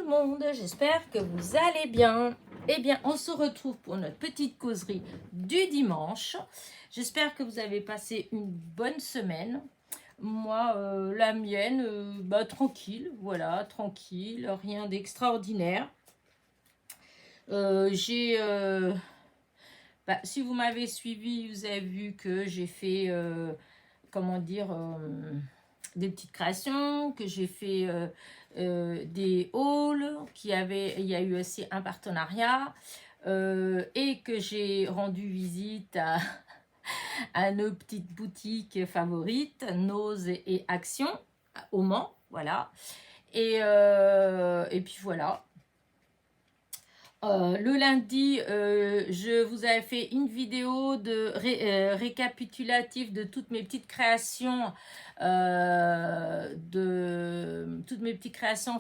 le monde, j'espère que vous allez bien. Eh bien, on se retrouve pour notre petite causerie du dimanche. J'espère que vous avez passé une bonne semaine. Moi, la mienne, tranquille, voilà, tranquille, rien d'extraordinaire. Si vous m'avez suivi, vous avez vu que j'ai fait, des petites créations, que j'ai fait des hauls, il y a eu aussi un partenariat et que j'ai rendu visite à nos petites boutiques favorites, Nose et Action, au Mans, voilà. Et puis voilà. Le lundi, je vous avais fait une vidéo de récapitulatif de toutes mes petites créations,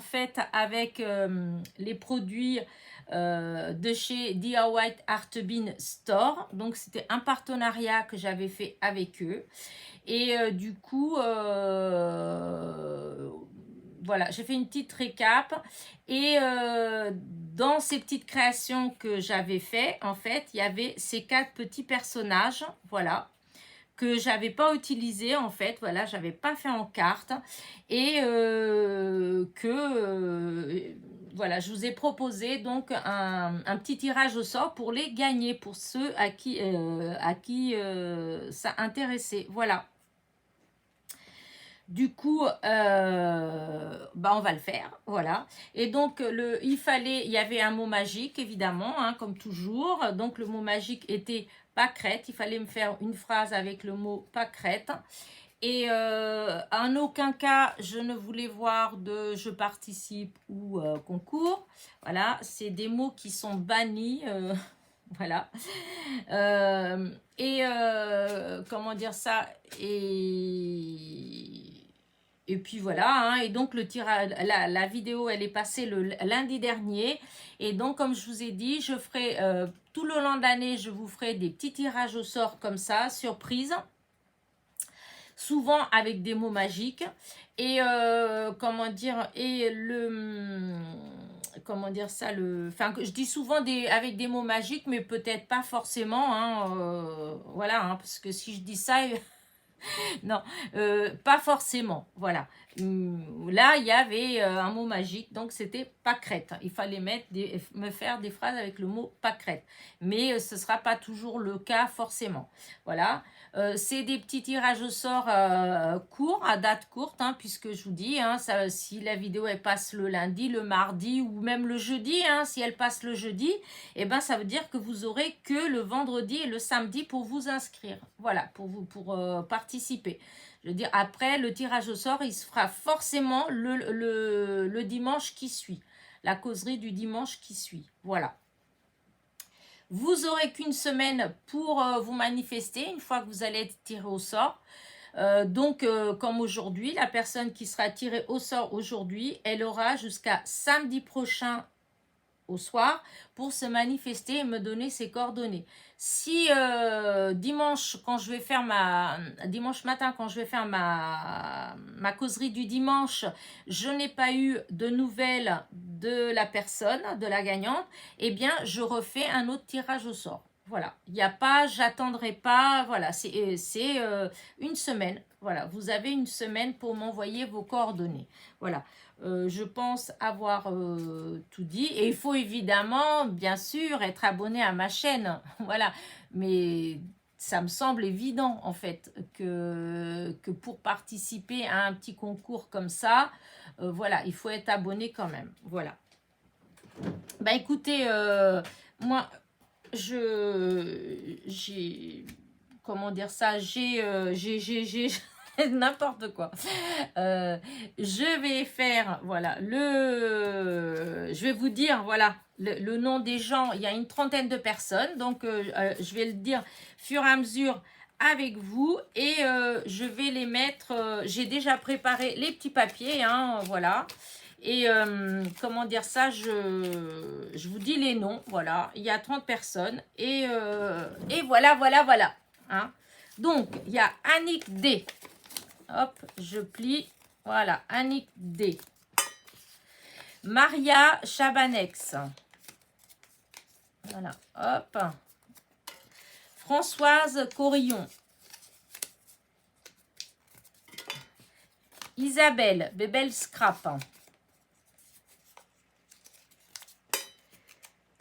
faites avec les produits de chez DIY Art Bean Store. Donc c'était un partenariat que j'avais fait avec eux. Et du coup, voilà, j'ai fait une petite récap. Et dans ces petites créations que j'avais fait, en fait, il y avait ces 4 petits personnages, voilà, que j'avais pas utilisé en fait, voilà, j'avais pas fait en carte et voilà, je vous ai proposé donc un petit tirage au sort pour les gagner, pour ceux à qui ça intéressait, voilà. Du coup, on va le faire, voilà. Et donc, il y avait un mot magique, évidemment, hein, comme toujours. Donc, le mot magique était pâquerette. Il fallait me faire une phrase avec le mot pâquerette. Et en aucun cas, je ne voulais voir de je participe ou concours. Voilà, c'est des mots qui sont bannis. Voilà. Comment dire ça, et puis voilà, hein, et donc la vidéo elle est passée le lundi dernier, et donc comme je vous ai dit, je ferai tout le long de l'année, je vous ferai des petits tirages au sort comme ça, surprise, souvent avec des mots magiques, et je dis souvent avec des mots magiques, mais peut-être pas forcément, hein, voilà, hein, parce que si je dis ça, non, pas forcément, voilà. Là, il y avait un mot magique, donc c'était pâquerette. Il fallait me faire des phrases avec le mot pâquerette, mais ce ne sera pas toujours le cas forcément. Voilà. C'est des petits tirages au sort courts, à date courte, hein, puisque je vous dis, hein, si la vidéo elle passe le lundi, le mardi ou même le jeudi, hein, si elle passe le jeudi, eh ben, ça veut dire que vous aurez que le vendredi et le samedi pour vous inscrire. Voilà, pour participer. Je veux dire, après, le tirage au sort, il se fera forcément le dimanche qui suit. La causerie du dimanche qui suit. Voilà. Vous aurez qu'une semaine pour vous manifester une fois que vous allez être tiré au sort. Donc, comme aujourd'hui, la personne qui sera tirée au sort aujourd'hui, elle aura jusqu'à samedi prochain au soir pour se manifester et me donner ses coordonnées. Si dimanche matin quand je vais faire ma causerie du dimanche, je n'ai pas eu de nouvelles de la personne, de la gagnante, eh bien je refais un autre tirage au sort. Voilà, il n'y a pas, j'attendrai pas, voilà, c'est une semaine. Voilà, vous avez une semaine pour m'envoyer vos coordonnées. Voilà. Je pense avoir tout dit. Et il faut évidemment, bien sûr, être abonné à ma chaîne. Voilà. Mais ça me semble évident, en fait, que pour participer à un petit concours comme ça, voilà, il faut être abonné quand même. Voilà. Bah écoutez, moi, comment dire ça, j'ai n'importe quoi. Je vais faire, voilà, je vais vous dire, voilà, le nom des gens. Il y a une trentaine de personnes, donc je vais le dire fur et à mesure avec vous, et je vais les mettre, j'ai déjà préparé les petits papiers, hein, voilà. Et comment dire ça, je vous dis les noms, voilà, il y a 30 personnes, et voilà, hein. Donc, il y a Annick D. Hop, je plie, voilà, Annick D. Maria Chabanex. Voilà, hop. Françoise Corillon. Isabelle, Bébel Scrap.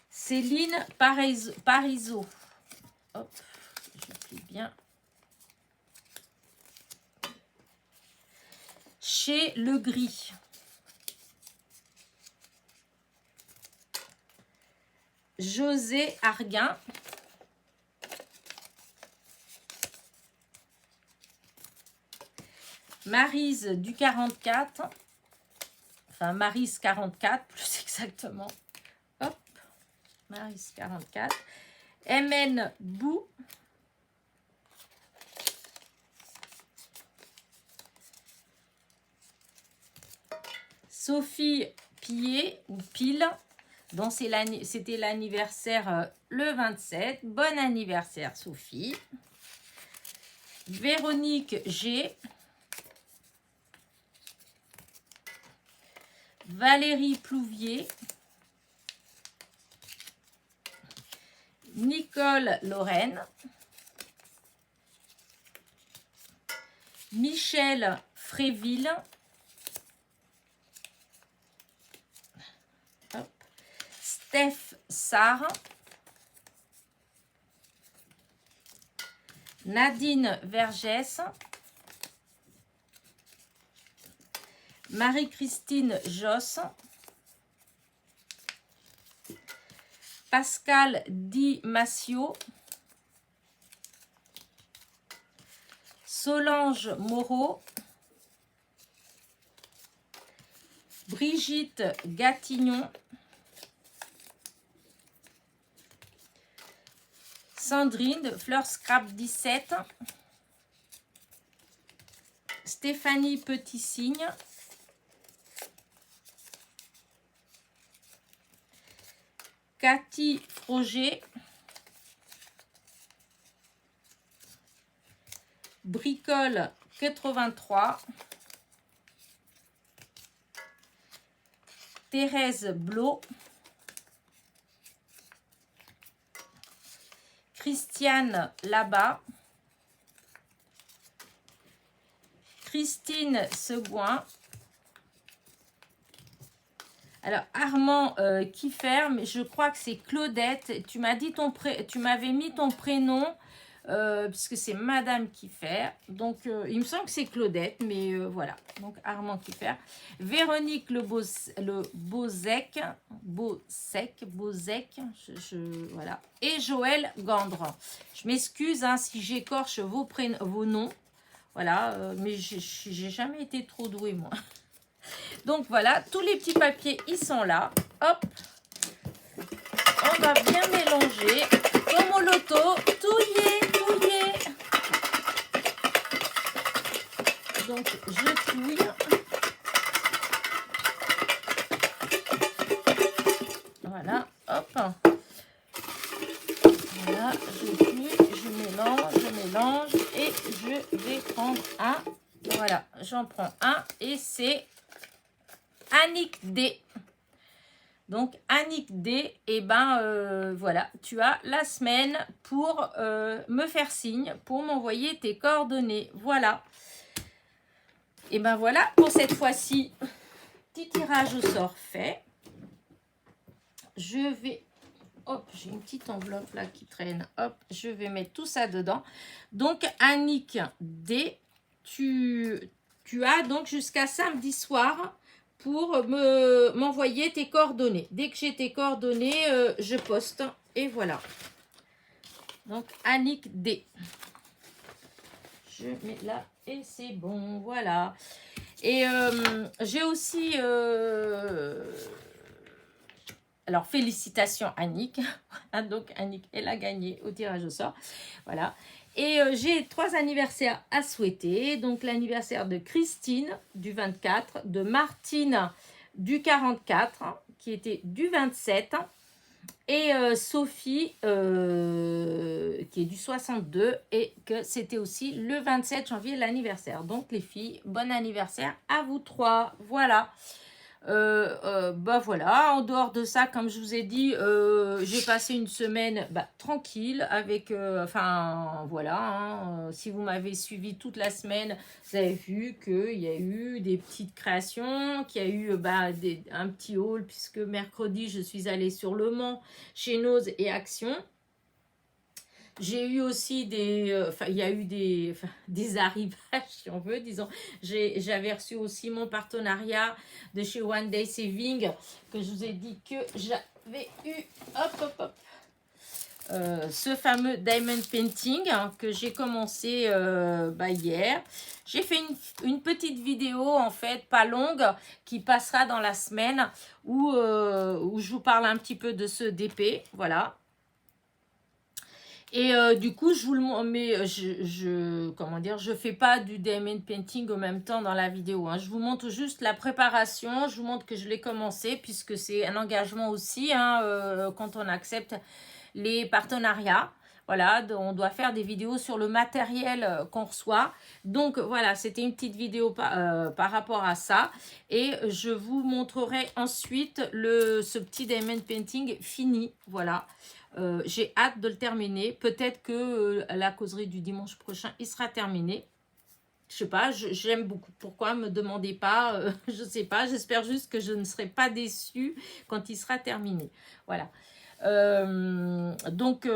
Céline Parizeau. Hop, je plie bien. Chez Le Gris. José Arguin. Maryse du 44. Enfin, Maryse 44, plus exactement. Hop, Maryse 44. MN Bou. Sophie Pillet ou Pile, dont c'était l'anniversaire le 27. Bon anniversaire Sophie. Véronique G. Valérie Plouvier. Nicole Lorraine. Michel Fréville. Steph Sarr. Nadine Vergès. Marie-Christine Josse. Pascal Di Massio. Solange Moreau. Brigitte Gatignon. Sandrine, Fleur Scrap 17. Stéphanie Petit-Cygne. Cathy Froger. Bricole 83. Thérèse Blot. Christiane Labat. Christine Seguin. Alors, Armand Kiffer, mais je crois que c'est Claudette. Tu m'avais mis ton prénom, puisque c'est Madame Kiffer. Donc, il me semble que c'est Claudette, mais voilà. Donc, Armand Kiffer. Véronique Beauzec, voilà. Et Joël Gandre. Je m'excuse hein, si j'écorche vos noms. Voilà, mais j'ai jamais été trop douée, moi. Donc voilà, tous les petits papiers, ils sont là. Hop, on va bien mélanger. Comme au loto, touiller. Donc je touille. Voilà, hop. Voilà, je touille, je mélange et je vais prendre un. Voilà, j'en prends un et c'est Annick D. Donc Annick D, et ben voilà, tu as la semaine pour me faire signe, pour m'envoyer tes coordonnées. Voilà. Et ben voilà, pour cette fois-ci, petit tirage au sort fait. Je vais, hop, j'ai une petite enveloppe là qui traîne. Hop, je vais mettre tout ça dedans. Donc Annick D, tu as donc jusqu'à samedi soir pour m'envoyer tes coordonnées. Dès que j'ai tes coordonnées, je poste. Et voilà. Donc, Annick D. Je mets là et c'est bon. Voilà. Et j'ai aussi... alors, félicitations Annick. Donc, Annick, elle a gagné au tirage au sort. Voilà. Et j'ai 3 anniversaires à souhaiter. Donc, l'anniversaire de Christine, du 24, de Martine, du 44, qui était du 27, et Sophie, qui est du 62, et que c'était aussi le 27 janvier l'anniversaire. Donc, les filles, bon anniversaire à vous 3. Voilà. Bah voilà, en dehors de ça, comme je vous ai dit, j'ai passé une semaine tranquille avec, enfin voilà, hein, si vous m'avez suivi toute la semaine, vous avez vu qu'il y a eu des petites créations, qu'il y a eu un petit haul, puisque mercredi, je suis allée sur Le Mans, chez Nose et Action. J'ai eu aussi il y a eu des arrivages, si on veut, disons. J'avais reçu aussi mon partenariat de chez One Day Saving, que je vous ai dit que j'avais eu, ce fameux Diamond Painting, hein, que j'ai commencé hier. J'ai fait une petite vidéo, en fait, pas longue, qui passera dans la semaine, où je vous parle un petit peu de ce DP, voilà. Et du coup, je vous le montre, mais comment dire, je fais pas du diamond painting en même temps dans la vidéo, hein. Je vous montre juste la préparation, je vous montre que je l'ai commencé, puisque c'est un engagement aussi, hein, quand on accepte les partenariats. Voilà, on doit faire des vidéos sur le matériel qu'on reçoit. Donc voilà, c'était une petite vidéo par rapport à ça. Et je vous montrerai ensuite ce petit diamond painting fini. Voilà. J'ai hâte de le terminer. Peut-être que la causerie du dimanche prochain, il sera terminé. Je sais pas, j'aime beaucoup. Pourquoi? Me demandez pas. Je sais pas. J'espère juste que je ne serai pas déçue quand il sera terminé. Voilà. Donc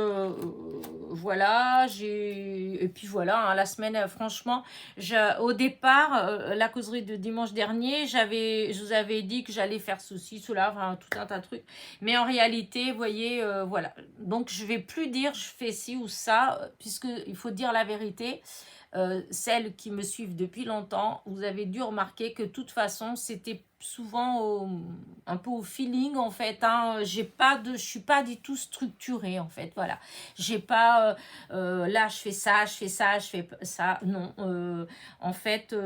voilà, et puis voilà, hein, la semaine, franchement, au départ, la causerie de dimanche dernier, je vous avais dit que j'allais faire ceci, cela, enfin, tout un tas de trucs, mais en réalité, vous voyez, voilà, donc je vais plus dire je fais ci ou ça, puisque il faut dire la vérité. Celles qui me suivent depuis longtemps, vous avez dû remarquer que de toute façon, c'était souvent un peu au feeling, en fait, hein. Je suis pas du tout structurée, en fait, voilà. J'ai pas, là, je fais ça, je fais ça, je fais ça, non. En fait,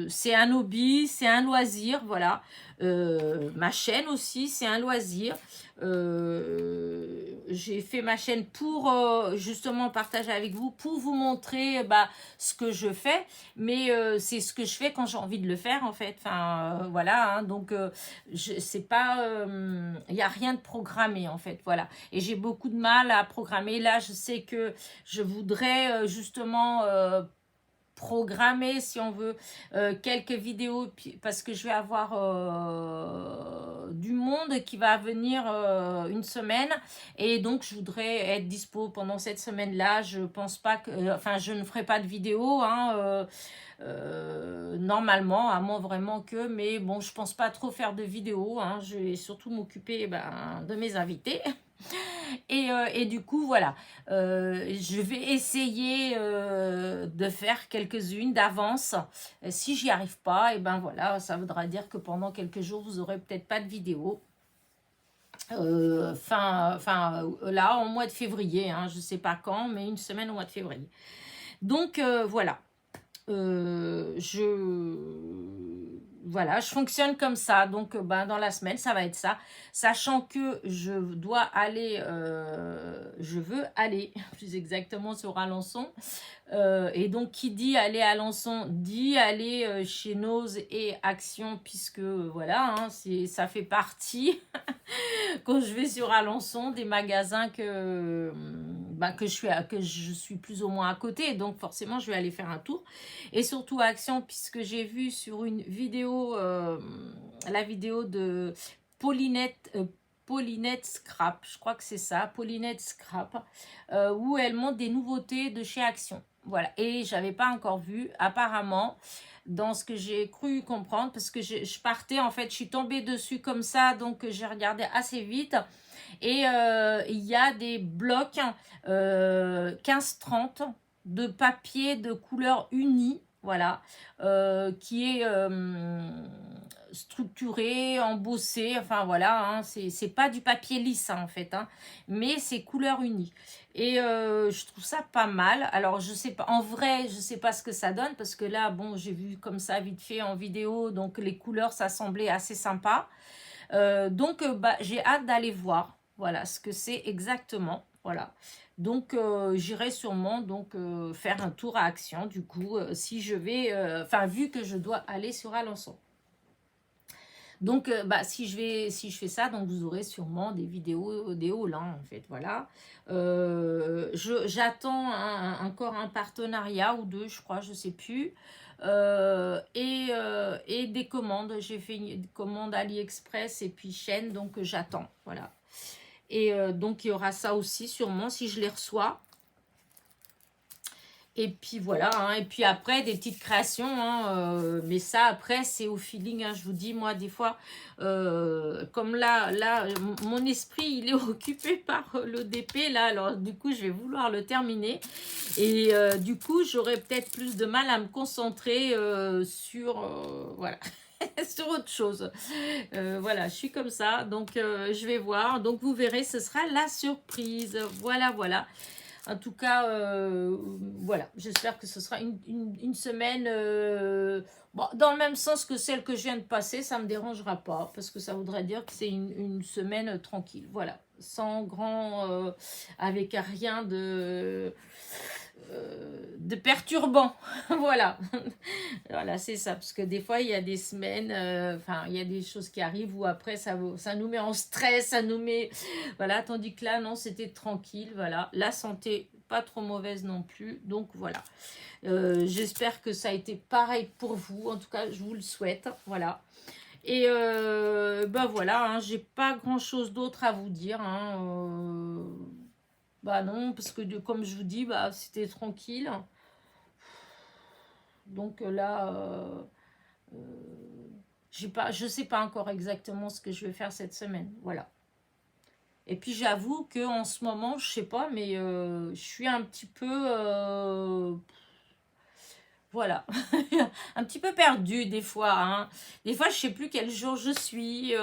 c'est un hobby, c'est un loisir, voilà. Ma chaîne aussi, c'est un loisir. J'ai fait ma chaîne pour justement partager avec vous, pour vous montrer ce que je fais, mais c'est ce que je fais quand j'ai envie de le faire, en fait. Enfin voilà, hein, donc c'est pas, il y a rien de programmé, en fait, voilà. Et j'ai beaucoup de mal à programmer. Là, je sais que je voudrais justement programmer, si on veut, quelques vidéos, parce que je vais avoir du monde qui va venir une semaine, et donc je voudrais être dispo pendant cette semaine-là. Je pense pas que, enfin, je ne ferai pas de vidéo, hein, normalement, à moins vraiment que, mais bon, je pense pas trop faire de vidéos, hein. Je vais surtout m'occuper de mes invités. Et du coup, voilà, je vais essayer de faire quelques-unes d'avance. Si j'y arrive pas, et ben voilà, ça voudra dire que pendant quelques jours, vous aurez peut-être pas de vidéo. Là, au mois de février, hein, je sais pas quand, mais une semaine au mois de février. Donc, voilà. Voilà, je fonctionne comme ça. Donc, dans la semaine, ça va être ça. Sachant que je veux aller plus exactement sur Alençon. Et donc, qui dit aller à Alençon, dit aller chez Nose et Action, puisque, voilà, hein, ça fait partie, quand je vais sur Alençon, des magasins que je suis plus ou moins à côté. Donc, forcément, je vais aller faire un tour. Et surtout Action, puisque j'ai vu sur une vidéo, la vidéo de Paulinette Scrap, je crois que c'est ça, Paulinette Scrap, où elle montre des nouveautés de chez Action. Voilà, et j'avais pas encore vu, apparemment, dans ce que j'ai cru comprendre, parce que je partais, en fait, je suis tombée dessus comme ça, donc j'ai regardé assez vite, et il y a des blocs 15-30 de papier de couleur unie, voilà, qui est structuré, embossé, enfin voilà, hein, c'est pas du papier lisse, hein, en fait, hein, mais c'est couleur unie. Et je trouve ça pas mal. Alors, je sais pas, en vrai, je sais pas ce que ça donne, parce que là, bon, j'ai vu comme ça vite fait en vidéo, donc les couleurs, ça semblait assez sympa. Donc, j'ai hâte d'aller voir, voilà, ce que c'est exactement, voilà. Donc, j'irai sûrement faire un tour à Action, du coup, si je vais, vu que je dois aller sur Alençon. Donc, si je fais ça, donc vous aurez sûrement des vidéos, des hauls, hein, en fait, voilà. J'attends encore un partenariat ou deux, je crois, je sais plus. Et des commandes. J'ai fait une commande AliExpress et puis chaîne, donc j'attends, voilà. Et donc, il y aura ça aussi, sûrement, si je les reçois. Et puis voilà, hein. Et puis après, des petites créations, hein, mais ça, après, c'est au feeling, hein. Je vous dis, moi, des fois, comme là, mon esprit, il est occupé par l'ODP, là, alors du coup, je vais vouloir le terminer. Et du coup, j'aurai peut-être plus de mal à me concentrer sur, voilà, sur autre chose. Voilà, je suis comme ça, donc je vais voir. Donc, vous verrez, ce sera la surprise. Voilà, voilà. En tout cas, voilà, j'espère que ce sera une semaine bon, dans le même sens que celle que je viens de passer, ça ne me dérangera pas, parce que ça voudrait dire que c'est une semaine tranquille, voilà, sans grand, avec rien de perturbant, voilà, voilà, c'est ça, parce que des fois, il y a des semaines, enfin, il y a des choses qui arrivent où après, ça nous met en stress, ça nous met, voilà, tandis que là, non, c'était tranquille, voilà, la santé, pas trop mauvaise non plus, donc voilà. J'espère que ça a été pareil pour vous, en tout cas, je vous le souhaite, voilà. Et voilà, hein, j'ai pas grand chose d'autre à vous dire, hein, non, parce que comme je vous dis, c'était tranquille. Donc là, je sais pas encore exactement ce que je vais faire cette semaine. Voilà. Et puis j'avoue que en ce moment, je sais pas, mais je suis un petit peu, voilà, un petit peu perdue des fois, hein. Des fois, je sais plus quel jour je suis.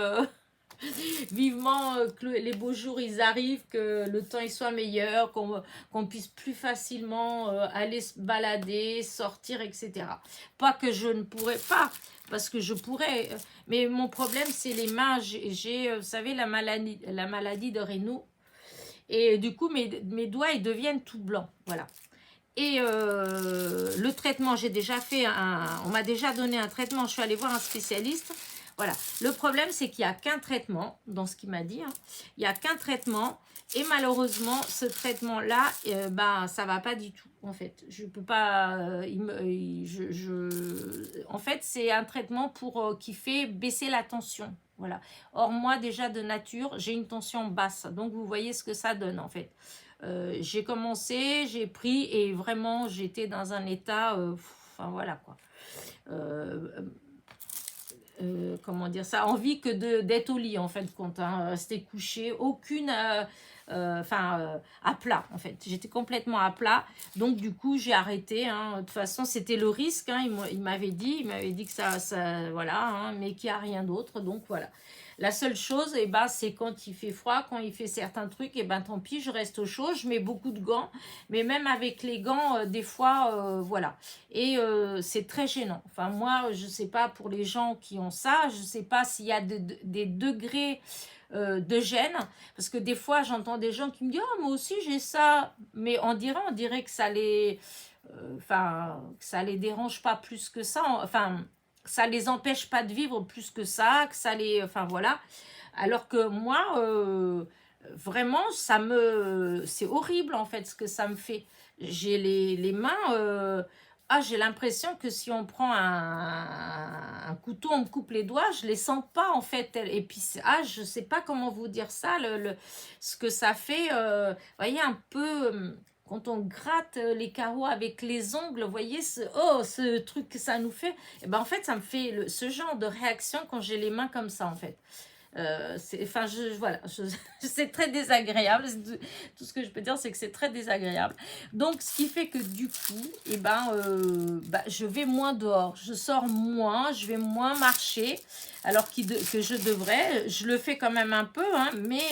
Vivement que les beaux jours ils arrivent, que le temps il soit meilleur, qu'on puisse plus facilement aller se balader, sortir, etc. Pas que je ne pourrais pas, parce que je pourrais, mais mon problème c'est les mains. J'ai vous savez, la maladie de Raynaud, et du coup mes doigts ils deviennent tout blancs, voilà. Et le traitement, j'ai déjà fait on m'a déjà donné un traitement, je suis allée voir un spécialiste. Voilà, le problème c'est qu'il n'y a qu'un traitement, dans ce qu'il m'a dit, hein. Il n'y a qu'un traitement, et malheureusement, ce traitement-là, ça va pas du tout, en fait. Je peux pas, en fait, c'est un traitement qui fait baisser la tension, voilà. Or, moi, déjà, de nature, j'ai une tension basse, donc vous voyez ce que ça donne, en fait. J'ai commencé, j'ai pris, et vraiment, j'étais dans un état, enfin, voilà, quoi. Comment dire ça, envie que d'être au lit en fait compte, hein. Rester couché, aucune à plat en fait, j'étais complètement à plat, donc du coup j'ai arrêté, hein. De toute façon c'était le risque, hein. Il m'avait dit que ça voilà, hein, mais qu'il n'y a rien d'autre, donc voilà. La seule chose, c'est quand il fait froid, quand il fait certains trucs, tant pis, je reste au chaud, je mets beaucoup de gants, mais même avec les gants, des fois, voilà. Et c'est très gênant. Enfin, moi, je ne sais pas pour les gens qui ont ça, je ne sais pas s'il y a des degrés de gêne, parce que des fois, j'entends des gens qui me disent « Oh, moi aussi, j'ai ça », mais on dirait que ça les dérange pas plus que ça, enfin, ça les empêche pas de vivre plus que ça, enfin voilà. Alors que moi, vraiment, c'est horrible en fait ce que ça me fait. J'ai les mains, j'ai l'impression que si on prend un couteau, on me coupe les doigts, je les sens pas en fait. Et puis, je sais pas comment vous dire ça, ce que ça fait, vous voyez, un peu, quand on gratte les carreaux avec les ongles, vous voyez, ce truc que ça nous fait. Et en fait, ça me fait ce genre de réaction quand j'ai les mains comme ça, en fait. Voilà, c'est très désagréable. Tout ce que je peux dire, c'est que c'est très désagréable. Donc, ce qui fait que du coup, je vais moins dehors. Je sors moins, je vais moins marcher, alors que je devrais. Je le fais quand même un peu, hein, mais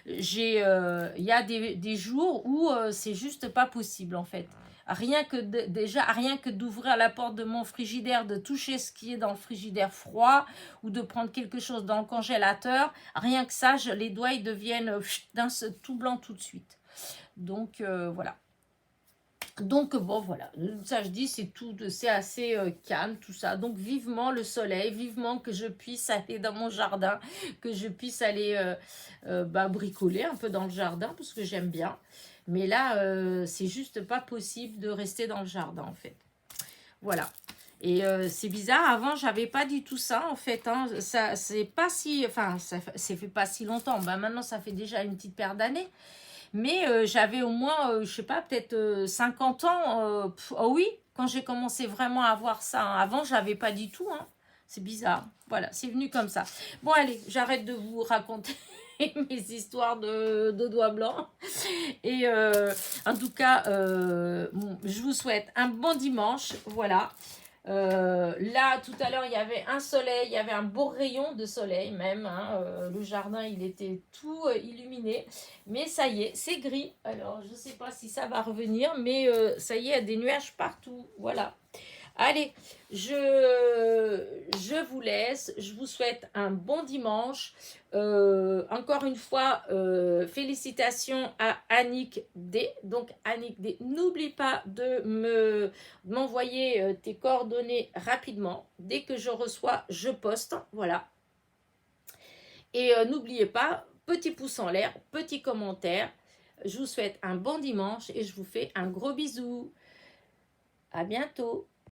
il y a des jours où c'est juste pas possible, en fait. Rien que d'ouvrir la porte de mon frigidaire, de toucher ce qui est dans le frigidaire froid, ou de prendre quelque chose dans le congélateur, rien que ça, les doigts ils deviennent tout blancs tout de suite. Donc voilà. Donc bon voilà, ça je dis c'est tout, c'est assez calme tout ça. Donc vivement le soleil, vivement que je puisse aller dans mon jardin, que je puisse aller bricoler un peu dans le jardin parce que j'aime bien. Mais là c'est juste pas possible de rester dans le jardin en fait. Voilà. Et c'est bizarre, avant j'avais pas du tout ça en fait, hein. Ça c'est pas si, enfin ça fait pas si longtemps, maintenant ça fait déjà une petite paire d'années. Mais j'avais au moins, je sais pas, peut-être 50 ans. Oh oui, quand j'ai commencé vraiment à voir ça, hein. Avant, j'avais pas du tout, hein. C'est bizarre. Voilà, c'est venu comme ça. Bon, allez, j'arrête de vous raconter mes histoires de doigts blancs. Et en tout cas, je vous souhaite un bon dimanche. Voilà. Là, tout à l'heure, il y avait un soleil, il y avait un beau rayon de soleil même, hein. Le jardin, il était tout illuminé. Mais ça y est, c'est gris. Alors, je ne sais pas si ça va revenir, mais ça y est, il y a des nuages partout. Voilà. Allez, je vous laisse. Je vous souhaite un bon dimanche. Encore une fois, félicitations à Annick D. Donc, Annick D, n'oublie pas de m'envoyer tes coordonnées rapidement. Dès que je reçois, je poste. Voilà. Et n'oubliez pas, petit pouce en l'air, petit commentaire. Je vous souhaite un bon dimanche et je vous fais un gros bisou. À bientôt.